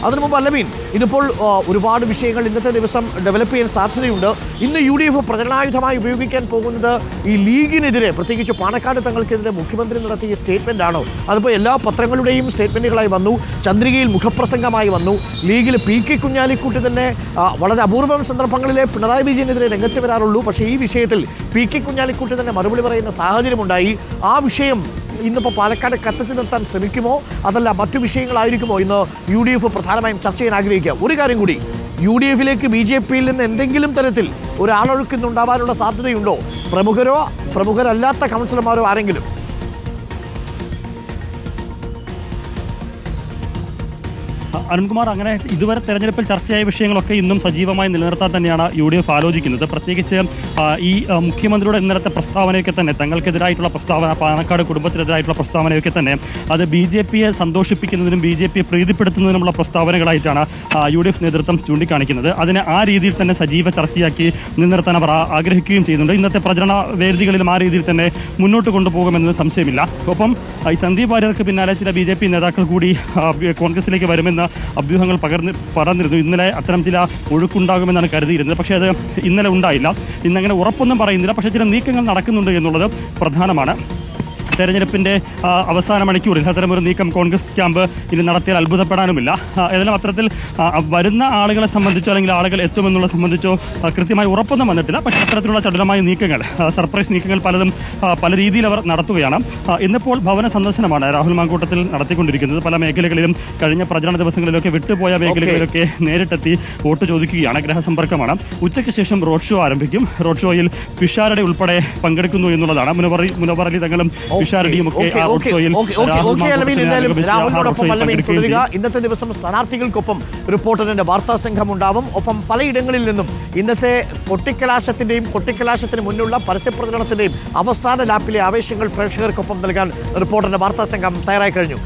അതിനു മുമ്പ് അല്ലമീൻ, ഇതിപ്പോൾ ഒരുപാട് വിഷയങ്ങൾ ഇന്നത്തെ ദിവസം ഡെവലപ്പ് ചെയ്യാൻ സാധ്യതയുണ്ട്. ഇന്ന് UDF പ്രചരണായുധമായി ഉപയോഗിക്കാൻ പോകുന്നത് ഈ ലീഗിനെതിരെ, പ്രത്യേകിച്ച് പാണക്കാട് തങ്ങൾക്കെതിരെ മുഖ്യമന്ത്രി നടത്തിയ സ്റ്റേറ്റ്മെന്റ് ആണോ? അതിപ്പോൾ എല്ലാ പത്രങ്ങളുടെയും സ്റ്റേറ്റ്മെന്റുകളായി വന്നു, ചന്ദ്രികയിൽ മുഖപ്രസംഗമായി വന്നു. ലീഗിൽ PK കുഞ്ഞാലിക്കുട്ടി തന്നെ വളരെ അപൂർവം സന്ദർഭങ്ങളിലെ പിണറായി വിജയനെതിരെ രംഗത്ത് വരാറുള്ളൂ. പക്ഷേ ഈ വിഷയത്തിൽ PK കുഞ്ഞാലിക്കുട്ടി തന്നെ മറുപടി പറയുന്ന സാഹചര്യമുണ്ടായി. ആ വിഷയം ഇന്നിപ്പോൾ പാലക്കാട് കത്തിച്ചു നിർത്താൻ ശ്രമിക്കുമോ, അതല്ല മറ്റു വിഷയങ്ങളായിരിക്കുമോ ഇന്ന് UDF പ്രധാനമായും ചർച്ച ചെയ്യാൻ ആഗ്രഹിക്കുക? ഒരു കാര്യം കൂടി, UDFിലേക്ക് BJPയിൽ നിന്ന് എന്തെങ്കിലും തരത്തിൽ ഒരാളൊഴുക്കുന്നുണ്ടാവാനുള്ള സാധ്യതയുണ്ടോ? പ്രമുഖരോ പ്രമുഖരല്ലാത്ത കൗൺസിലർമാരോ ആരെങ്കിലും? അരുൺകുമാർ, അങ്ങനെ ഇതുവരെ തെരഞ്ഞെടുപ്പിൽ ചർച്ചയായ വിഷയങ്ങളൊക്കെ ഇന്നും സജീവമായി നിലനിർത്താൻ തന്നെയാണ് UDF ആലോചിക്കുന്നത്. പ്രത്യേകിച്ച് ഈ മുഖ്യമന്ത്രിയുടെ ഇന്നലത്തെ പ്രസ്താവനയൊക്കെ തന്നെ, തങ്ങൾക്കെതിരായിട്ടുള്ള പ്രസ്താവന, പാണക്കാട് കുടുംബത്തിനെതിരായിട്ടുള്ള പ്രസ്താവനയൊക്കെ തന്നെ അത് BJPയെ സന്തോഷിപ്പിക്കുന്നതിനും BJPയെ പ്രീതിപ്പെടുത്തുന്നതിനുമുള്ള പ്രസ്താവനകളായിട്ടാണ് UDF നേതൃത്വം ചൂണ്ടിക്കാണിക്കുന്നത്. അതിനെ ആ രീതിയിൽ തന്നെ സജീവ ചർച്ചയാക്കി നിലനിർത്താൻ അവർ ആഗ്രഹിക്കുകയും ചെയ്യുന്നുണ്ട്. ഇന്നത്തെ പ്രചരണ വേദികളിലും ആ രീതിയിൽ തന്നെ മുന്നോട്ട് കൊണ്ടുപോകുമെന്നത് സംശയമില്ല. ഒപ്പം ഈ സന്ദീപ് വാര്യർക്ക് പിന്നാലെ ചില BJP നേതാക്കൾ കൂടി കോൺഗ്രസിലേക്ക് വരുമെന്ന് അഭ്യൂഹങ്ങൾ പറഞ്ഞിരുന്നു. ഇന്നലെ അത്തരം ചില ഒഴുക്കുണ്ടാകുമെന്നാണ് കരുതിയിരുന്നത്. പക്ഷേ അത് ഇന്നലെ ഉണ്ടായില്ല. ഇന്നങ്ങനെ ഉറപ്പൊന്നും പറയുന്നില്ല. പക്ഷേ ചില നീക്കങ്ങൾ നടക്കുന്നുണ്ട് എന്നുള്ളത് പ്രധാനമാണ്. തെരഞ്ഞെടുപ്പിൻ്റെ അവസാന മണിക്കൂറിൽ അത്തരമൊരു നീക്കം കോൺഗ്രസ് ക്യാമ്പ് ഇനി നടത്തിയാൽ അത്ഭുതപ്പെടാനുമില്ല. ഏതായാലും അത്തരത്തിൽ വരുന്ന ആളുകളെ സംബന്ധിച്ചോ അല്ലെങ്കിൽ ആളുകൾ എത്തുമെന്നുള്ള സംബന്ധിച്ചോ കൃത്യമായി ഉറപ്പൊന്നും വന്നിട്ടില്ല. പക്ഷേ അത്തരത്തിലുള്ള ചടുലമായ നീക്കങ്ങൾ, സർപ്രൈസ് നീക്കങ്ങൾ പലതും പല രീതിയിൽ അവർ നടത്തുകയാണ്. ഇന്നിപ്പോൾ ഭവന സന്ദർശനമാണ് രാഹുൽ മാങ്കൂട്ടത്തിൽ നടത്തിക്കൊണ്ടിരിക്കുന്നത്. പല മേഖലകളിലും കഴിഞ്ഞ പ്രചരണ ദിവസങ്ങളിലൊക്കെ വിട്ടുപോയ മേഖലകളിലൊക്കെ നേരിട്ടെത്തി വോട്ട് ചോദിക്കുകയാണ്. ഗ്രഹസമ്പർക്കമാണ്. ഉച്ചയ്ക്ക് ശേഷം റോഡ് ഷോ ആരംഭിക്കും. റോഡ് ഷോയിൽ പിഷാരടി ഉൾപ്പെടെ പങ്കെടുക്കുന്നു എന്നുള്ളതാണ്. മുനവർ അലി തങ്ങളും ഇന്നത്തെ ദിവസം സ്ഥാനാർത്ഥികൾക്കൊപ്പം റിപ്പോർട്ടറിന്റെ വാർത്താ സംഘം ഉണ്ടാവും. ഒപ്പം പലയിടങ്ങളിൽ നിന്നും ഇന്നത്തെ കൊട്ടിക്കലാശത്തിന് മുന്നുള്ള പരസ്യപ്രചരണത്തിന്റെയും അവസാന ലാപ്പിലെ ആവേശങ്ങൾ പ്രേക്ഷകർക്കൊപ്പം നൽകാൻ റിപ്പോർട്ടറിന്റെ വാർത്താ സംഘം തയ്യാറായി കഴിഞ്ഞു.